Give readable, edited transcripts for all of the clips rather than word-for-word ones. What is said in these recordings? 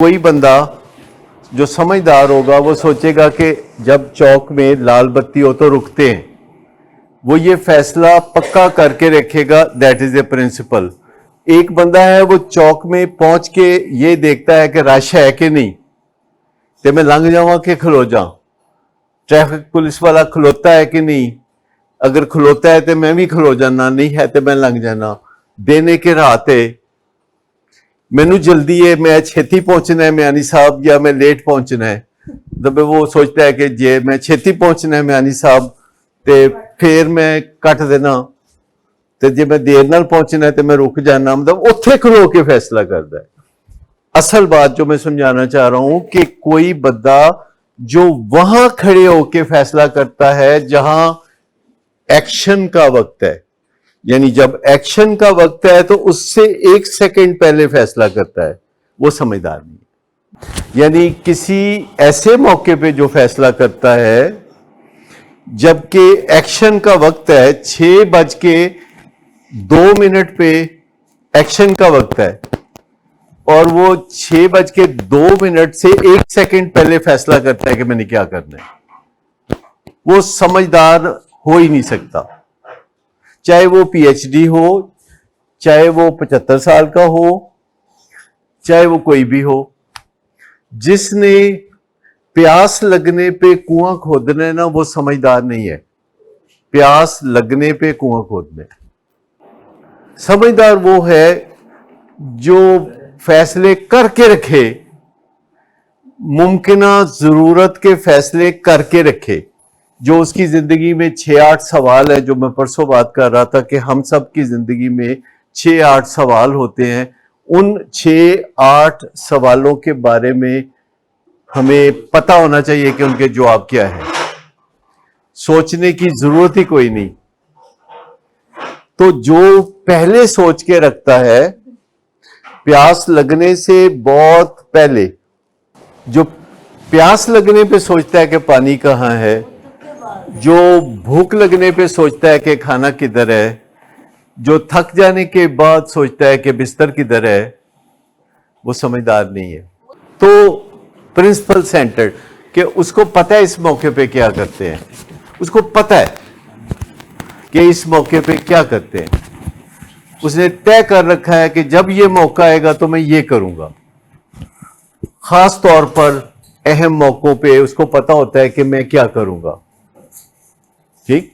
कोई बंदा जो समझदार होगा वो सोचेगा कि जब चौक में लाल बत्ती हो तो रुकते हैं, वो ये फैसला पक्का करके रखेगा। That is a principle. एक बंदा है वो चौक में पहुंच के ये देखता है कि रश है कि नहीं, तो मैं लंघ जाऊंगा कि खलो जाऊं, ट्रैफिक पुलिस वाला खलोता है कि नहीं, अगर खलोता है तो मैं भी खलो जाना, नहीं है तो मैं लंघ जाना। देने के राहते मैनू जल्दी है, मैं छेती पहुंचना है म्यानी साहब, या मैं लेट पहुंचना है। तो वो सोचता है कि जे मैं छेती पहुंचना है म्यानी साहब तो फिर मैं कट देना, तो जे मैं देर नाल पहुंचना है तो मैं रुक जाना। मतलब उत्थे खलो के फैसला करता है। असल बात जो मैं समझाना चाह रहा हूं कि कोई बंदा जो वहां खड़े होके फैसला करता है जहां एक्शन का वक्त है, यानी जब एक्शन का वक्त है तो उससे 1 सेकंड पहले फैसला करता है, वो समझदार नहीं है। यानी किसी ऐसे मौके पे जो फैसला करता है जबकि एक्शन का वक्त है, 6:02 पे एक्शन का वक्त है, और वो 6:02 से 1 सेकंड पहले फैसला करता है कि मैंने क्या करना है। वो समझदार हो ही नहीं सकता, चाहे वो पीएचडी हो, चाहे वो 75 साल का हो, चाहे वो कोई भी हो। जिसने प्यास लगने पे कुआं खोदना है ना, वो समझदार नहीं है। प्यास लगने पे कुआं खोदना है। समझदार वो है जो फैसले करके रखे, मुमकिना जरूरत के फैसले करके रखे। जो उसकी जिंदगी में 6-8 सवाल है, जो मैं परसों बात कर रहा था कि हम सब की जिंदगी में 6-8 सवाल होते हैं। उन 6-8 सवालों के बारे में हमें पता होना चाहिए कि उनके जवाब क्या है। सोचने की जरूरत ही कोई नहीं। तो जो पहले सोच के रखता है, प्यास लगने से बहुत पहले, जो प्यास लगने पे सोचता है कि पानी कहाँ है, जो भूख लगने पे सोचता है कि खाना किधर है, जो थक जाने के बाद सोचता है कि बिस्तर किधर है, वो समझदार नहीं है। तो प्रिंसिपल सेंटर्ड कि उसको पता है इस मौके पे क्या करते हैं, उसको पता है कि इस मौके पे क्या करते हैं। उसने तय कर रखा है कि जब ये मौका आएगा तो मैं ये करूंगा। खास तौर पर अहम मौकों पे उसको पता होता है कि मैं क्या करूंगा। ठीक,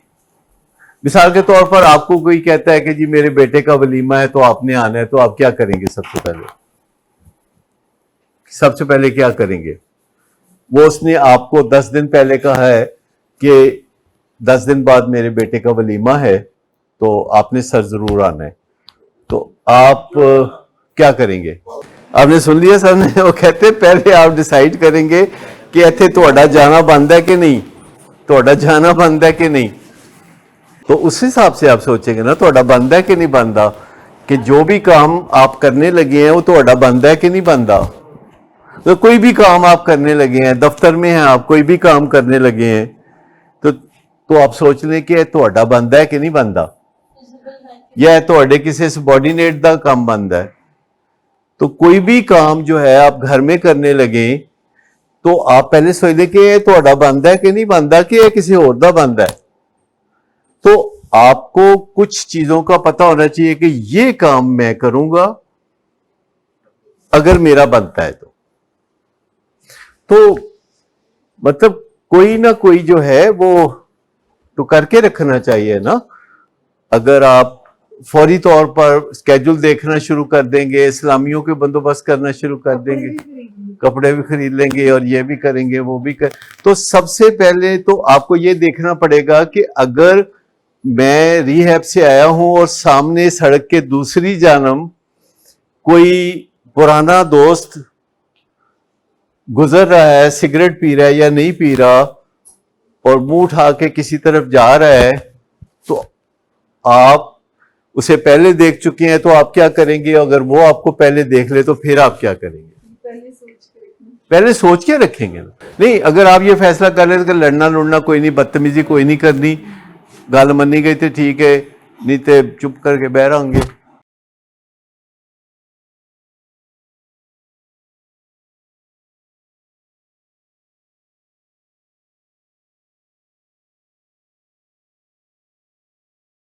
मिसाल के तौर पर आपको कोई कहता है कि जी मेरे बेटे का वलीमा है तो आपने आना है, तो आप क्या करेंगे? सबसे पहले क्या करेंगे? वो उसने आपको 10 दिन पहले कहा है कि 10 दिन बाद मेरे बेटे का वलीमा है तो आपने सर जरूर आना है, तो आप क्या करेंगे? आपने सुन लिया सर ने, वो कहते पहले आप डिसाइड करेंगे कि इत्थे तुहाडा जाना बंद है कि नहीं, तुहाडा जाना बंद है कि नहीं। तो उस हिसाब से आप सोचेंगे ना तुहाडा बंद है कि नहीं बनदा, कि जो भी काम आप करने लगे हैं वो तुहाडा बंद है कि नहीं बनदा। तो कोई भी काम आप करने लगे हैं, दफ्तर में हैं आप, कोई भी काम करने लगे हैं, तो आप सोच लें कि तुहाडा बंद है कि नहीं बनदा, या तुहाडे किसी सबॉर्डिनेट दा काम बंद है। तो कोई भी काम जो है आप घर में करने लगे तो आप पहले सोच लें कि तुहाडा बंद है कि नहीं बनदा, कि यह किसी और दा बंद है। तो आपको कुछ चीजों का पता होना चाहिए कि ये काम मैं करूंगा अगर मेरा बनता है तो मतलब कोई ना कोई जो है वो तो करके रखना चाहिए ना। अगर आप फौरी तौर पर स्केड्यूल देखना शुरू कर देंगे, सलामियों के बंदोबस्त करना शुरू कर देंगे, कपड़े भी खरीद लेंगे और ये भी करेंगे वो भी कर, तो सबसे पहले तो आपको ये देखना पड़ेगा कि अगर मैं रिहैब से आया हूं और सामने सड़क के दूसरी जानब कोई पुराना दोस्त गुजर रहा है, सिगरेट पी रहा है या नहीं पी रहा, और मुंह उठा के किसी तरफ जा रहा है, तो आप उसे पहले देख चुके हैं, तो आप क्या करेंगे? अगर वो आपको पहले देख ले तो फिर आप क्या करेंगे? पहले सोच के रखेंगे ना। नहीं, अगर आप ये फैसला कर ले तो लड़ना लुड़ना कोई नहीं, बदतमीजी कोई नहीं करनी, गल मनी गई तो ठीक है, नहीं तो चुप करके बह रहेंगे।